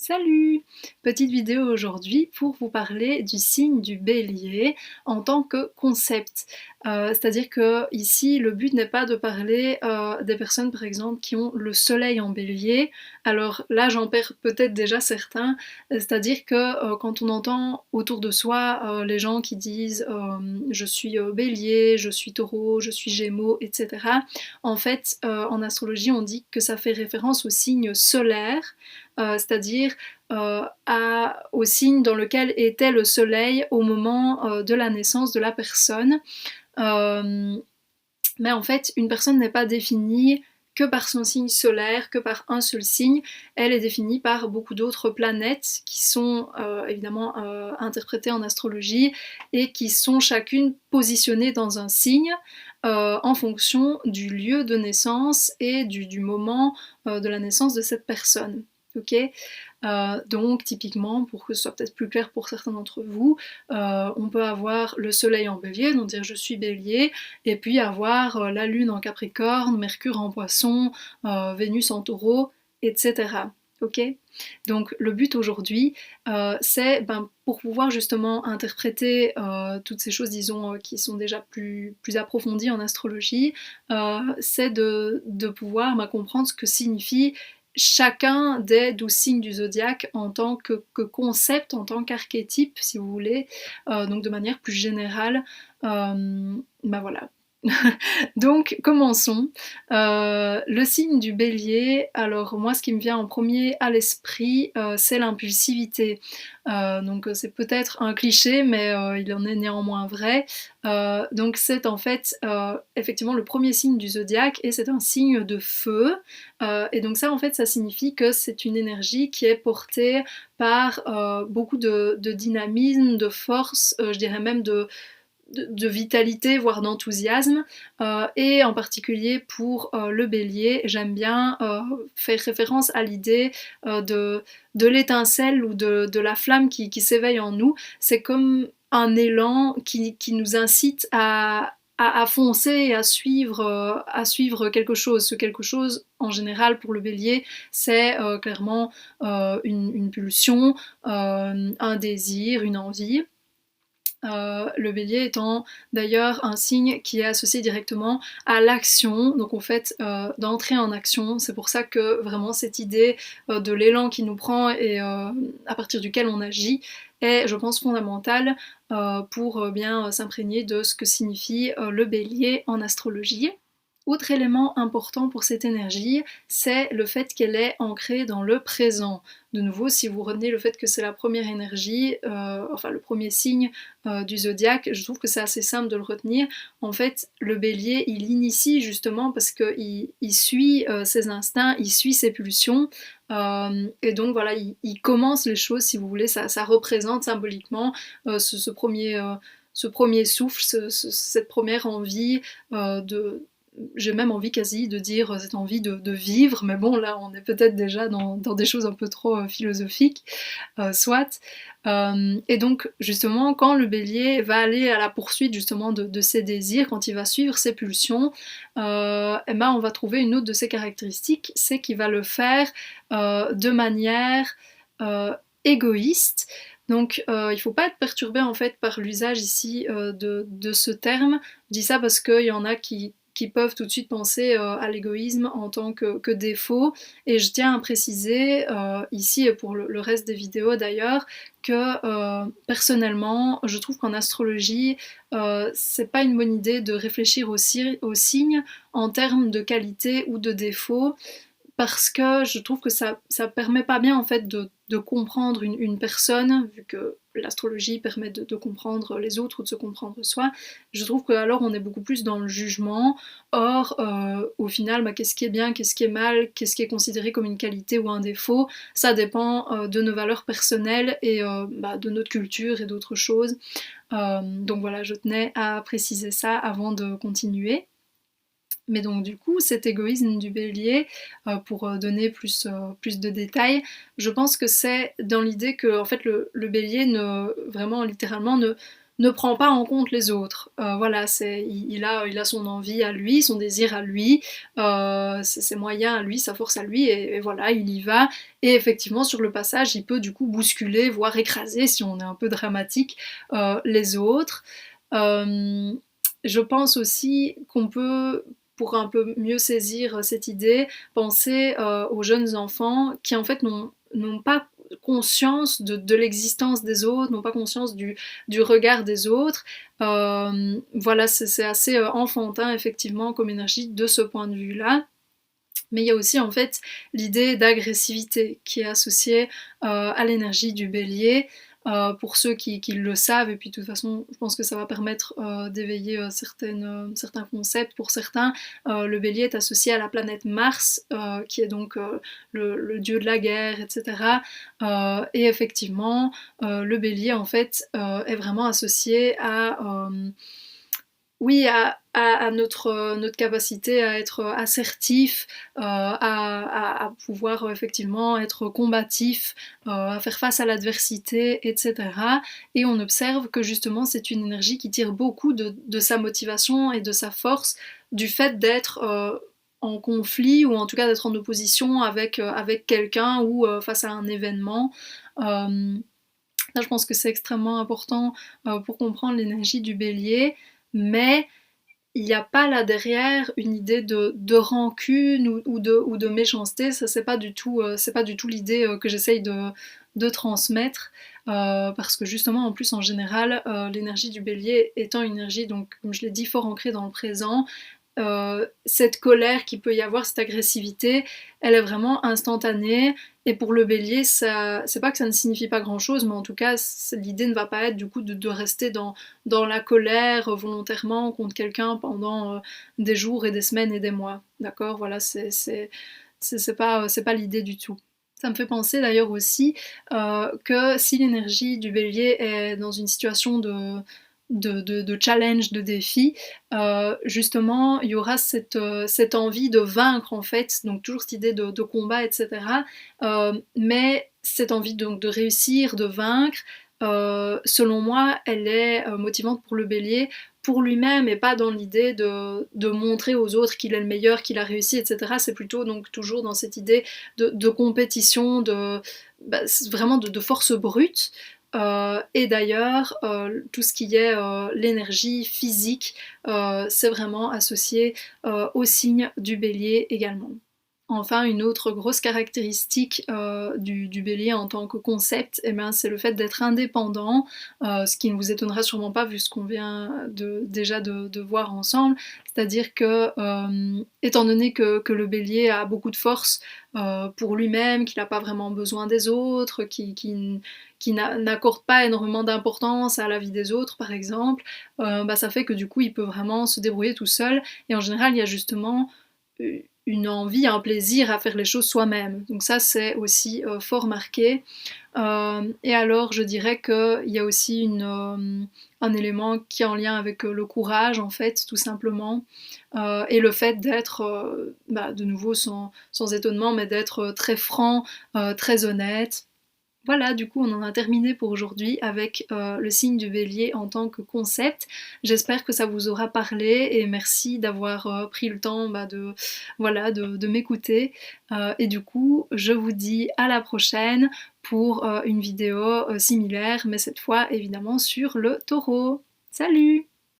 Salut! Petite vidéo aujourd'hui pour vous parler du signe du Bélier en tant que concept. C'est-à-dire que ici le but n'est pas de parler des personnes par exemple qui ont le soleil en Bélier. Alors là j'en perds peut-être déjà certains, c'est-à-dire que quand on entend autour de soi les gens qui disent je suis Bélier, je suis Taureau, je suis Gémeaux, etc. En fait en astrologie on dit que ça fait référence au signe solaire, c'est-à-dire au signe dans lequel était le soleil au moment de la naissance de la personne. Euh, mais en fait, une personne n'est pas définie que par son signe solaire, que par un seul signe. Elle est définie par beaucoup d'autres planètes qui sont évidemment interprétées en astrologie et qui sont chacune positionnées dans un signe en fonction du lieu de naissance et du moment de la naissance de cette personne. Ok. Donc typiquement, pour que ce soit peut-être plus clair pour certains d'entre vous, on peut avoir le soleil en bélier, donc dire je suis bélier, et puis avoir la lune en capricorne, Mercure en poisson, Vénus en taureau, etc. Ok. Donc le but aujourd'hui, c'est pour pouvoir justement interpréter toutes ces choses, disons, qui sont déjà plus approfondies en astrologie, c'est de pouvoir comprendre ce que signifie chacun des 12 signes du zodiaque en tant que concept, en tant qu'archétype, si vous voulez, donc de manière plus générale. Voilà. Donc commençons. Le signe du bélier, alors moi ce qui me vient en premier à l'esprit, c'est l'impulsivité. Donc c'est peut-être un cliché, mais il en est néanmoins vrai. Donc c'est en fait effectivement le premier signe du zodiaque et c'est un signe de feu. Et donc ça en fait ça signifie que c'est une énergie qui est portée par beaucoup de dynamisme, de force, je dirais même de vitalité, voire d'enthousiasme, et en particulier pour le bélier, j'aime bien faire référence à l'idée de l'étincelle ou de la flamme qui s'éveille en nous. C'est comme un élan qui nous incite à foncer et à suivre quelque chose. Ce quelque chose, en général, pour le bélier, c'est clairement une pulsion, un désir, une envie. Le bélier étant d'ailleurs un signe qui est associé directement à l'action, donc en fait d'entrer en action. C'est pour ça que vraiment cette idée de l'élan qui nous prend et à partir duquel on agit est, je pense, fondamentale pour bien s'imprégner de ce que signifie le bélier en astrologie. Autre élément important pour cette énergie, c'est le fait qu'elle est ancrée dans le présent. De nouveau, si vous retenez le fait que c'est la première énergie, enfin le premier signe du zodiaque, je trouve que c'est assez simple de le retenir. En fait, le bélier, il initie justement parce qu'il suit ses instincts, il suit ses pulsions, et donc voilà, il commence les choses, si vous voulez, ça représente symboliquement ce premier souffle, cette première envie j'ai même envie quasi de dire cette envie de vivre, mais bon là on est peut-être déjà dans des choses un peu trop philosophiques, soit. Et donc justement quand le bélier va aller à la poursuite justement de ses désirs, quand il va suivre ses pulsions, et ben on va trouver une autre de ses caractéristiques, c'est qu'il va le faire de manière égoïste. Donc il ne faut pas être perturbé en fait par l'usage ici de ce terme. Je dis ça parce qu'il y en a qui peuvent tout de suite penser à l'égoïsme en tant que défaut. Et je tiens à préciser, ici et pour le reste des vidéos d'ailleurs, que personnellement, je trouve qu'en astrologie, c'est pas une bonne idée de réfléchir aux signes en termes de qualité ou de défaut, parce que je trouve que ça permet pas bien en fait de comprendre une personne, vu que l'astrologie permet de comprendre les autres ou de se comprendre soi. Je trouve que alors on est beaucoup plus dans le jugement. Or, au final, qu'est-ce qui est bien, qu'est-ce qui est mal, qu'est-ce qui est considéré comme une qualité ou un défaut, ça dépend de nos valeurs personnelles et de notre culture et d'autres choses. Donc voilà, je tenais à préciser ça avant de continuer. Mais donc du coup, cet égoïsme du bélier, pour donner plus de détails, je pense que c'est dans l'idée que en fait, le bélier vraiment littéralement ne prend pas en compte les autres. Voilà, il a son envie à lui, son désir à lui, ses moyens à lui, sa force à lui, et voilà, il y va. Et effectivement, sur le passage, il peut du coup bousculer, voire écraser, si on est un peu dramatique, les autres. Je pense aussi qu'on peut, pour un peu mieux saisir cette idée, penser aux jeunes enfants qui en fait n'ont pas conscience de l'existence des autres, n'ont pas conscience du regard des autres. Voilà, c'est assez enfantin effectivement comme énergie de ce point de vue-là. Mais il y a aussi en fait l'idée d'agressivité qui est associée à l'énergie du bélier. Pour ceux qui le savent, et puis de toute façon je pense que ça va permettre d'éveiller certains concepts pour certains. Le bélier est associé à la planète Mars, qui est donc le dieu de la guerre, etc. Et effectivement, le bélier en fait est vraiment associé à oui, à notre capacité à être assertif, à pouvoir effectivement être combatif, à faire face à l'adversité, etc. Et on observe que justement c'est une énergie qui tire beaucoup de sa motivation et de sa force du fait d'être en conflit, ou en tout cas d'être en opposition avec quelqu'un, ou face à un événement. Là, je pense que c'est extrêmement important pour comprendre l'énergie du bélier, mais il n'y a pas là derrière une idée de rancune ou de méchanceté. Ça, c'est pas du tout l'idée que j'essaye de transmettre, parce que justement, en plus, en général, l'énergie du bélier étant une énergie, donc, comme je l'ai dit, fort ancrée dans le présent, cette colère qu'il peut y avoir, cette agressivité, elle est vraiment instantanée. Et pour le bélier, c'est pas que ça ne signifie pas grand chose, mais en tout cas, l'idée ne va pas être du coup de rester dans la colère volontairement contre quelqu'un pendant des jours et des semaines et des mois. D'accord. Voilà, c'est pas l'idée du tout. Ça me fait penser d'ailleurs aussi que si l'énergie du bélier est dans une situation de challenge, de défi, justement, il y aura cette envie de vaincre, en fait, donc toujours cette idée de combat, etc. Mais cette envie donc de réussir, de vaincre, selon moi, elle est motivante pour le bélier, pour lui-même, et pas dans l'idée de montrer aux autres qu'il est le meilleur, qu'il a réussi, etc. C'est plutôt donc toujours dans cette idée de compétition, vraiment de force brute. Et d'ailleurs, tout ce qui est l'énergie physique, c'est vraiment associé au signe du bélier également. Enfin, une autre grosse caractéristique du bélier en tant que concept, eh ben, c'est le fait d'être indépendant, ce qui ne vous étonnera sûrement pas vu ce qu'on vient déjà de voir ensemble. C'est-à-dire que, étant donné que le bélier a beaucoup de force pour lui-même, qu'il n'a pas vraiment besoin des autres, qui n'accorde pas énormément d'importance à la vie des autres, par exemple, bah, ça fait que du coup, il peut vraiment se débrouiller tout seul. Et en général, il y a justement une envie, un plaisir à faire les choses soi-même. Donc ça, c'est aussi fort marqué. Et alors, je dirais qu'il y a aussi un élément qui est en lien avec le courage, en fait, tout simplement. Et le fait d'être, bah, de nouveau sans étonnement, mais d'être très franc, très honnête. Voilà, du coup, on en a terminé pour aujourd'hui avec le signe du bélier en tant que concept. J'espère que ça vous aura parlé, et merci d'avoir pris le temps bah, voilà, de m'écouter. Et du coup, je vous dis à la prochaine pour une vidéo similaire, mais cette fois évidemment sur le taureau. Salut!